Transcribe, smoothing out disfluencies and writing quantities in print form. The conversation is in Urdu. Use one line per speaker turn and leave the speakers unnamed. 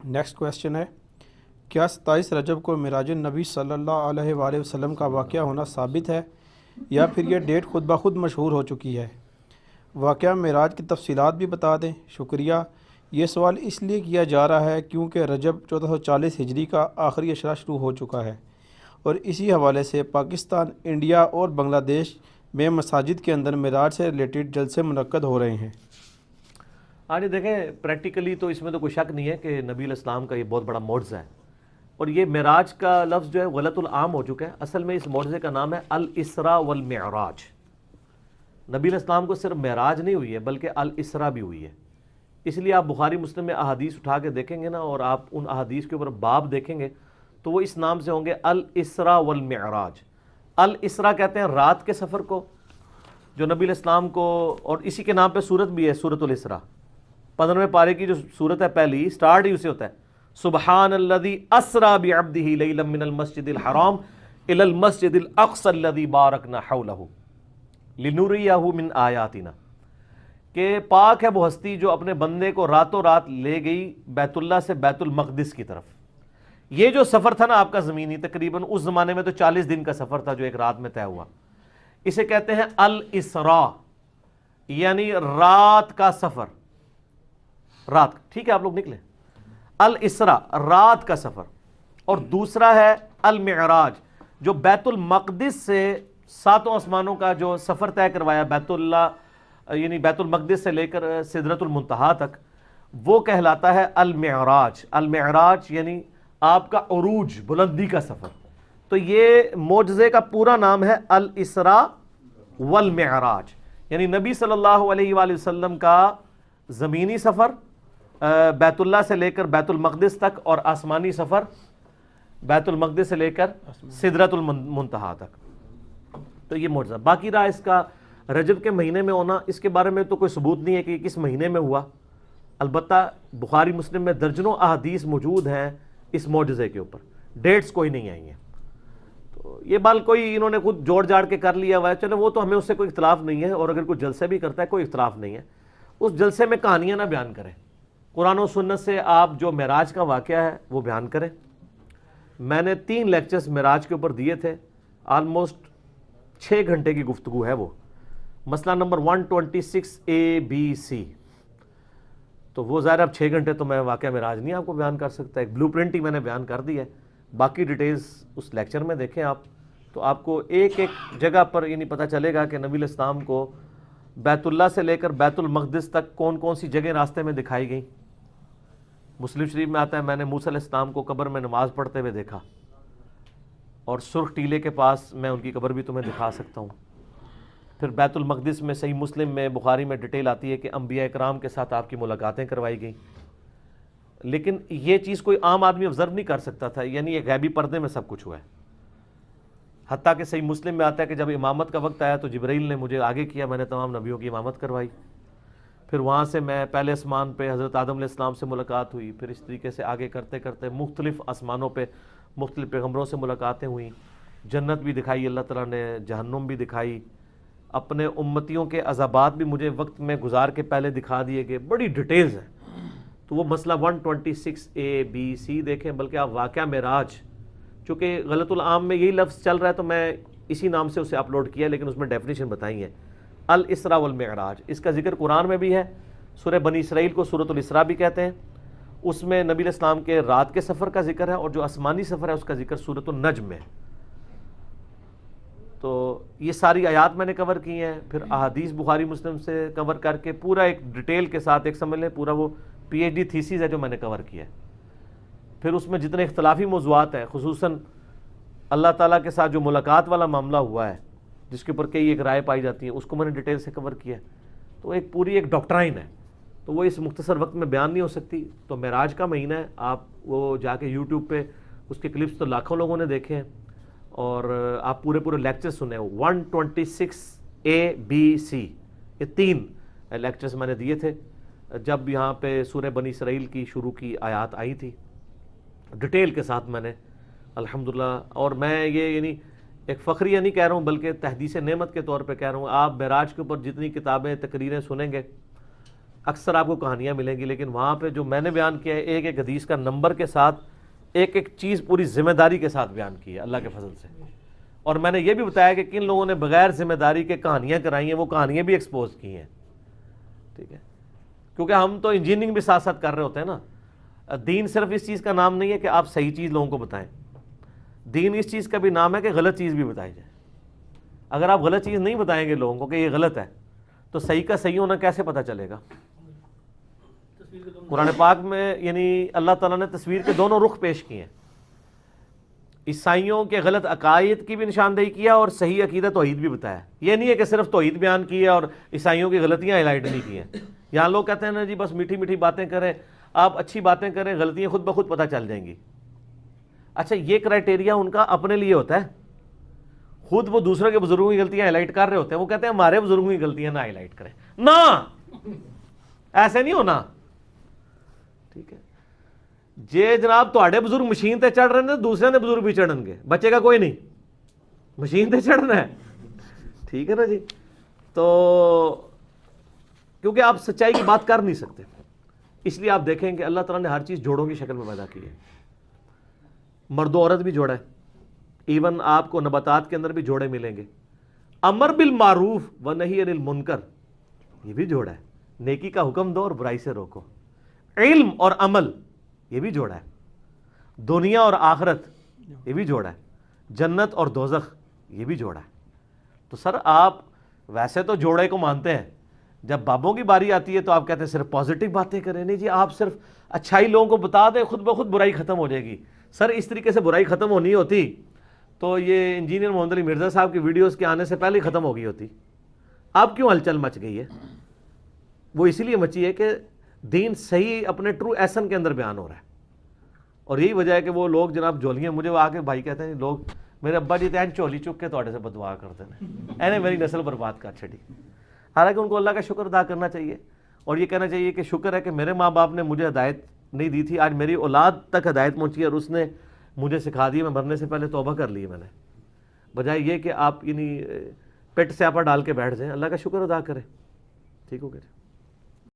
نیکسٹ کویشچن ہے، کیا 27 رجب کو معراج النبی صلی اللہ علیہ وآلہ وسلم کا واقعہ ہونا ثابت ہے یا پھر یہ ڈیٹ خود بخود مشہور ہو چکی ہے؟ واقعہ معراج کی تفصیلات بھی بتا دیں، شکریہ۔ یہ سوال اس لیے کیا جا رہا ہے کیونکہ رجب 1440 ہجری کا آخری اشرا شروع ہو چکا ہے، اور اسی حوالے سے پاکستان، انڈیا اور بنگلہ دیش میں مساجد کے اندر معراج سے ریلیٹڈ جلسے منعقد ہو رہے ہیں۔
آج دیکھیں پریکٹیکلی تو اس میں تو کوئی شک نہیں ہے کہ نبی علیہ السلام کا یہ بہت بڑا معجزہ ہے، اور یہ معراج کا لفظ جو ہے غلط العام ہو چکا ہے۔ اصل میں اس معجزے کا نام ہے الاسراء والمعراج۔ نبی علیہ السلام کو صرف معراج نہیں ہوئی ہے بلکہ الاسراء بھی ہوئی ہے۔ اس لیے آپ بخاری مسلم میں احادیث اٹھا کے دیکھیں گے نا، اور آپ ان احادیث کے اوپر باب دیکھیں گے تو وہ اس نام سے ہوں گے الاسراء والمعراج۔ الاسراء کہتے ہیں رات کے سفر کو، جو نبی علیہ السلام کو، اور اسی کے نام پہ سورت بھی ہے، سورۃ الاسراء۔ 15ویں پارے کی جو سورت ہے پہلی، سٹارٹ ہی اسے ہوتا ہے سبحان الذی اسریٰ بعبدہ لیلا من المسجد الحرام الی المسجد الاقصی الذی بارکنا حولہ لنریہ من آیاتنا، کہ پاک ہے وہ ہستی جو اپنے بندے کو راتوں رات لے گئی بیت اللہ سے بیت المقدس کی طرف۔ یہ جو سفر تھا نا آپ کا زمینی، تقریباً اس زمانے میں تو 40 دن کا سفر تھا جو ایک رات میں طے ہوا، اسے کہتے ہیں الاسراء، یعنی رات کا سفر۔ رات، ٹھیک ہے آپ لوگ نکلیں، الاسراء رات کا سفر، اور دوسرا ہے المعراج جو بیت المقدس سے 7 آسمانوں کا جو سفر طے کروایا، بیت اللہ یعنی بیت المقدس سے لے کر سدرۃ المنتہا تک، وہ کہلاتا ہے المعراج۔ المعراج یعنی آپ کا عروج، بلندی کا سفر۔ تو یہ معجزے کا پورا نام ہے الاسراء والمعراج، یعنی نبی صلی اللہ علیہ وآلہ وسلم کا زمینی سفر بیت اللہ سے لے کر بیت المقدس تک، اور آسمانی سفر بیت المقدس سے لے کر سدرۃ المنتہا تک۔ تو یہ معجزہ باقی رہا اس کا رجب کے مہینے میں ہونا، اس کے بارے میں تو کوئی ثبوت نہیں ہے کہ یہ کس مہینے میں ہوا، البتہ بخاری مسلم میں درجنوں احادیث موجود ہیں اس معجزے کے اوپر، ڈیٹس کوئی نہیں آئی ہیں۔ تو یہ بال کوئی انہوں نے خود جوڑ جاڑ کے کر لیا ہوا ہے، چلو وہ تو ہمیں اس سے کوئی اختلاف نہیں ہے، اور اگر کوئی جلسے بھی کرتا ہے کوئی اختلاف نہیں ہے، اس جلسے میں کہانیاں نہ بیان کریں، قرآن و سنت سے آپ جو معراج کا واقعہ ہے وہ بیان کریں۔ میں نے 3 لیکچرز معراج کے اوپر دیے تھے، آلموسٹ 6 گھنٹے کی گفتگو ہے وہ۔ مسئلہ نمبر 126ABC، تو وہ ظاہر اب 6 گھنٹے تو میں واقعہ معراج نہیں آپ کو بیان کر سکتا، ایک بلو پرنٹ ہی میں نے بیان کر دی ہے، باقی ڈیٹیلز اس لیکچر میں دیکھیں آپ، تو آپ کو ایک ایک جگہ پر یہ نہیں پتہ چلے گا کہ نبی علیہ السلام کو بیت اللہ سے لے کر بیت المقدس تک کون کون سی جگہیں راستے میں دکھائی گئیں۔ مسلم شریف میں آتا ہے میں نے موسیٰ علیہ السلام کو قبر میں نماز پڑھتے ہوئے دیکھا، اور سرخ ٹیلے کے پاس میں ان کی قبر بھی تمہیں دکھا سکتا ہوں۔ پھر بیت المقدس میں صحیح مسلم میں، بخاری میں ڈیٹیل آتی ہے کہ انبیاء اکرام کے ساتھ آپ کی ملاقاتیں کروائی گئیں، لیکن یہ چیز کوئی عام آدمی آبزرو نہیں کر سکتا تھا، یعنی یہ غیبی پردے میں سب کچھ ہوا ہے۔ حتیٰ کہ صحیح مسلم میں آتا ہے کہ جب امامت کا وقت آیا تو جبرائیل نے مجھے آگے کیا، میں نے تمام نبیوں کی امامت کروائی۔ پھر وہاں سے میں پہلے آسمان پہ حضرت آدم علیہ السلام سے ملاقات ہوئی، پھر اس طریقے سے آگے کرتے کرتے مختلف آسمانوں پہ مختلف پیغمبروں سے ملاقاتیں ہوئیں، جنت بھی دکھائی اللہ تعالیٰ نے، جہنم بھی دکھائی، اپنے امتیوں کے عذابات بھی مجھے وقت میں گزار کے پہلے دکھا دیے گئے، بڑی ڈیٹیلز ہیں۔ تو وہ مسئلہ 126ABC دیکھیں، بلکہ آپ واقعہ معراج، چونکہ غلط العام میں یہی لفظ چل رہا ہے تو میں اسی نام سے اسے اپلوڈ کیا، لیکن اس میں ڈیفینیشن بتائی ہے الاسراء والمعراج۔ اس کا ذکر قرآن میں بھی ہے، سورہ بنی اسرائیل کو سورۃ الاسراء بھی کہتے ہیں، اس میں نبی علیہ السلام کے رات کے سفر کا ذکر ہے، اور جو آسمانی سفر ہے اس کا ذکر سورۃ النجم میں ہے۔ تو یہ ساری آیات میں نے کور کی ہیں، پھر احادیث بخاری مسلم سے کور کر کے پورا ایک ڈیٹیل کے ساتھ، ایک سمجھ لیں پورا وہ PhD تھیسیز ہے جو میں نے کور کیا ہے۔ پھر اس میں جتنے اختلافی موضوعات ہیں، خصوصاً اللہ تعالیٰ کے ساتھ جو ملاقات والا معاملہ ہوا ہے جس کے اوپر کئی ایک رائے پائی جاتی ہیں، اس کو میں نے ڈیٹیل سے کور کیا ہے۔ تو ایک پوری ایک ڈاکٹرائن ہے، تو وہ اس مختصر وقت میں بیان نہیں ہو سکتی۔ تو معراج کا مہینہ ہے، آپ وہ جا کے یوٹیوب پہ اس کے کلپس تو لاکھوں لوگوں نے دیکھے ہیں، اور آپ پورے لیکچر سنے۔ 126ABC یہ 3 لیکچرز میں نے دیے تھے جب یہاں پہ سورہ بنی اسرائیل کی شروع کی آیات آئی تھی، ڈیٹیل کے ساتھ میں نے الحمدللہ۔ اور میں یہ یعنی ایک فخریہ نہیں کہہ رہا ہوں بلکہ تحدیث نعمت کے طور پہ کہہ رہا ہوں، آپ معراج کے اوپر جتنی کتابیں تقریریں سنیں گے اکثر آپ کو کہانیاں ملیں گی، لیکن وہاں پہ جو میں نے بیان کیا ہے ایک ایک حدیث کا نمبر کے ساتھ ایک ایک چیز پوری ذمہ داری کے ساتھ بیان کی ہے اللہ کے فضل سے. اور میں نے یہ بھی بتایا کہ کن لوگوں نے بغیر ذمہ داری کے کہانیاں کرائی ہیں، وہ کہانیاں بھی ایکسپوز کی ہیں. ٹھیک ہے، کیونکہ ہم تو انجینئرنگ بھی ساتھ ساتھ کر رہے ہوتے ہیں نا. دین صرف اس چیز کا نام نہیں ہے کہ آپ صحیح چیز لوگوں کو بتائیں، دین اس چیز کا بھی نام ہے کہ غلط چیز بھی بتائی جائے. اگر آپ غلط چیز نہیں بتائیں گے لوگوں کو کہ یہ غلط ہے تو صحیح کا صحیح ہونا کیسے پتہ چلے گا؟ قرآن پاک میں یعنی اللہ تعالیٰ نے تصویر کے دونوں رخ پیش کیے ہیں. عیسائیوں کے غلط عقائد کی بھی نشاندہی کیا اور صحیح عقیدہ توحید بھی بتایا. یہ نہیں ہے کہ صرف توحید بیان کی ہے اور عیسائیوں کی غلطیاں ہائی لائٹ نہیں کی ہیں. یہاں لوگ کہتے ہیں نا جی بس میٹھی میٹھی باتیں کریں، آپ اچھی باتیں کریں، غلطیاں خود بخود پتہ چل جائیں گی. اچھا یہ کرائٹیریا ان کا اپنے لیے ہوتا ہے، خود وہ دوسروں کے بزرگوں کی غلطیاں ہائی لائٹ کر رہے ہوتے ہیں، وہ کہتے ہیں ہمارے بزرگوں کی غلطیاں نہ ہائی لائٹ کریں. نہ، ایسے نہیں ہونا. ٹھیک ہے جے جناب تواڈے بزرگ مشین تے چڑھ رہے ہیں دوسرے دے بزرگ بھی چڑھن گے، بچے گا کوئی نہیں، مشین تے چڑھنا ہے. ٹھیک ہے نا جی. تو کیونکہ آپ سچائی کی بات کر نہیں سکتے، اس لیے آپ دیکھیں کہ اللہ تعالیٰ نے ہر چیز جوڑوں کی شکل میں پیدا کی ہے. مرد و عورت بھی جوڑا ہے، ایون آپ کو نباتات کے اندر بھی جوڑے ملیں گے. امر بالمعروف و نہی عن المنکر یہ بھی جوڑا ہے، نیکی کا حکم دو اور برائی سے روکو. علم اور عمل یہ بھی جوڑا ہے. دنیا اور آخرت یہ بھی جوڑا ہے. جنت اور دوزخ یہ بھی جوڑا ہے. تو سر آپ ویسے تو جوڑے کو مانتے ہیں، جب بابوں کی باری آتی ہے تو آپ کہتے ہیں صرف پازیٹیو باتیں کریں. نہیں جی، آپ صرف اچھائی لوگوں کو بتا دیں، خود بخود برائی ختم ہو جائے گی. سر اس طریقے سے برائی ختم ہونی ہوتی تو یہ انجینئر محمد علی مرزا صاحب کی ویڈیوز کے آنے سے پہلے ہی ختم ہو گئی ہوتی. اب کیوں ہلچل مچ گئی ہے؟ وہ اسی لیے مچی ہے کہ دین صحیح اپنے ٹرو ایسن کے اندر بیان ہو رہا ہے. اور یہی وجہ ہے کہ وہ لوگ جناب جولیاں، مجھے وہ آ کے بھائی کہتے ہیں لوگ میرے ابا جی تین چولی چک کے تواڈے سے بدعا کرتے ہیں، اینے میری نسل برباد کر چھڑی. حالانکہ ان کو اللہ کا شکر ادا کرنا چاہیے اور یہ کہنا چاہیے کہ شکر ہے کہ میرے ماں باپ نے مجھے ہدایت نہیں دی تھی، آج میری اولاد تک ہدایت پہنچی اور اس نے مجھے سکھا دی. میں مرنے سے پہلے توبہ کر لی میں نے، بجائے یہ کہ آپ یعنی پیٹ سے آپا ڈال کے بیٹھ جائیں. اللہ کا شکر ادا کریں. ٹھیک ہو گیا.